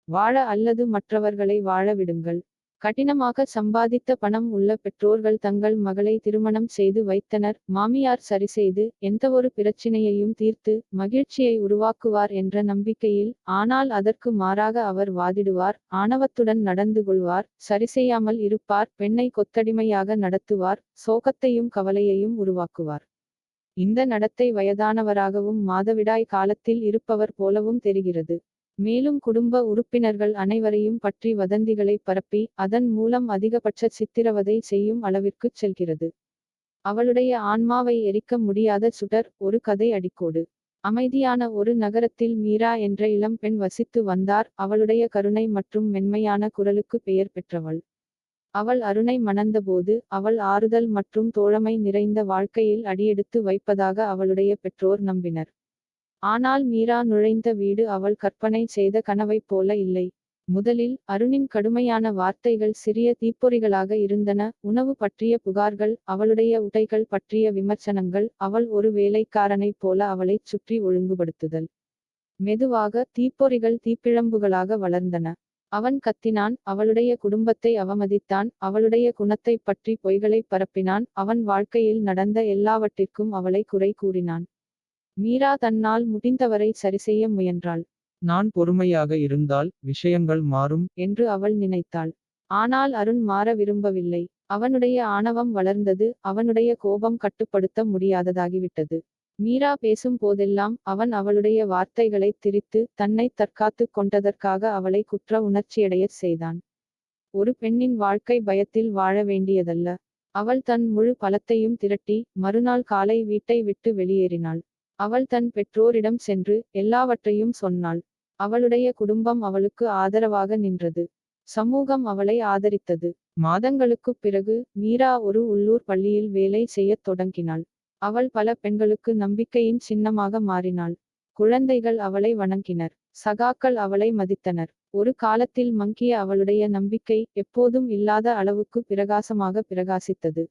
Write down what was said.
வாழ அல்லது மற்றவர்களை வாழ விடுங்கள். கடினமாக சம்பாதித்த பணம் உள்ள பெற்றோர்கள் தங்கள் மகளை திருமணம் செய்து வைத்தனர். மாமியார் சரிசெய்து எந்தவொரு பிரச்சினையையும் தீர்த்து மகிழ்ச்சியை உருவாக்குவார் என்ற நம்பிக்கையில். ஆனால் அதற்கு மாறாக அவர் வாதிடுவார், ஆணவத்துடன் நடந்து கொள்வார், சரிசெய்யாமல் இருப்பார், பெண்ணை கொத்தடிமையாக நடத்துவார், சோகத்தையும் கவலையையும் உருவாக்குவார். இந்த நடத்தை வயதானவராகவும் மாதவிடாய் காலத்தில் இருப்பவர் போலவும் தெரிகிறது. மேலும் குடும்ப உறுப்பினர்கள் அனைவரையும் பற்றி வதந்திகளை பரப்பி அதன் மூலம் அதிகபட்ச சித்திரவதை செய்யும் அளவிற்குச் செல்கிறது. அவளுடைய ஆன்மாவை எரிக்க முடியாத சுடர். ஒரு கதை அடிக்கோடு. அமைதியான ஒரு நகரத்தில் மீரா என்ற இளம் பெண் வசித்து வந்தார். அவளுடைய கருணை மற்றும் மென்மையான குரலுக்கு பெயர் பெற்றவள். அவள் அருணை மணந்தபோது அவள் ஆறுதல் மற்றும் தோழமை நிறைந்த வாழ்க்கையில் அடியெடுத்து வைப்பதாக அவளுடைய பெற்றோர் நம்பினர். ஆனால் மீரா நுழைந்த வீடு அவள் கற்பனை செய்த கனவைப் போல இல்லை. முதலில் அருணின் கடுமையான வார்த்தைகள் சிறிய தீப்பொறிகளாக இருந்தன. உணவு பற்றிய புகார்கள், அவளுடைய உடைகள் பற்றிய விமர்சனங்கள், அவள் ஒரு வேலைக்காரனைப் போல அவளைச் சுற்றி ஒழுங்குபடுத்துதல். மெதுவாக தீப்பொறிகள் தீப்பிழம்புகளாக வளர்ந்தன. அவன் கத்தினான், அவளுடைய குடும்பத்தை அவமதித்தான், அவளுடைய குணத்தைப் பற்றி பொய்களைப் பரப்பினான், அவன் வாழ்க்கையில் நடந்த எல்லாவற்றிற்கும் அவளை குறை கூறினான். மீரா தன்னால் முடிந்தவரை சரிசெய்ய முயன்றாள். நான் பொறுமையாக இருந்தால் விஷயங்கள் மாறும் என்று அவள் நினைத்தாள். ஆனால் அருண் மாற விரும்பவில்லை. அவனுடைய ஆணவம் வளர்ந்தது, அவனுடைய கோபம் கட்டுப்படுத்த முடியாததாகிவிட்டது. மீரா பேசும் போதெல்லாம் அவன் அவளுடைய வார்த்தைகளைத் திரித்து தன்னை தற்காத்துக் கொண்டதற்காக அவளை குற்ற உணர்ச்சியடையச் செய்தான். ஒரு பெண்ணின் வாழ்க்கை பயத்தில் வாழ வேண்டியதல்ல. அவள் தன் முழு பலத்தையும் திரட்டி மறுநாள் காலை வீட்டை விட்டு வெளியேறினாள். அவள் தன் பெற்றோரிடம் சென்று எல்லாவற்றையும் சொன்னாள். அவளுடைய குடும்பம் அவளுக்கு ஆதரவாக நின்றது. சமூகம் அவளை ஆதரித்தது. மாதங்களுக்குப் பிறகு மீரா ஒரு உள்ளூர் பள்ளியில் வேலை செய்யத் தொடங்கினாள். அவள் பல பெண்களுக்கு நம்பிக்கையின் சின்னமாக மாறினாள். குழந்தைகள் அவளை வணங்கினர். சகாக்கள் அவளை மதித்தனர். ஒரு காலத்தில் மங்கிய அவளுடைய நம்பிக்கை எப்போதும் இல்லாத அளவுக்கு பிரகாசமாக பிரகாசித்தது.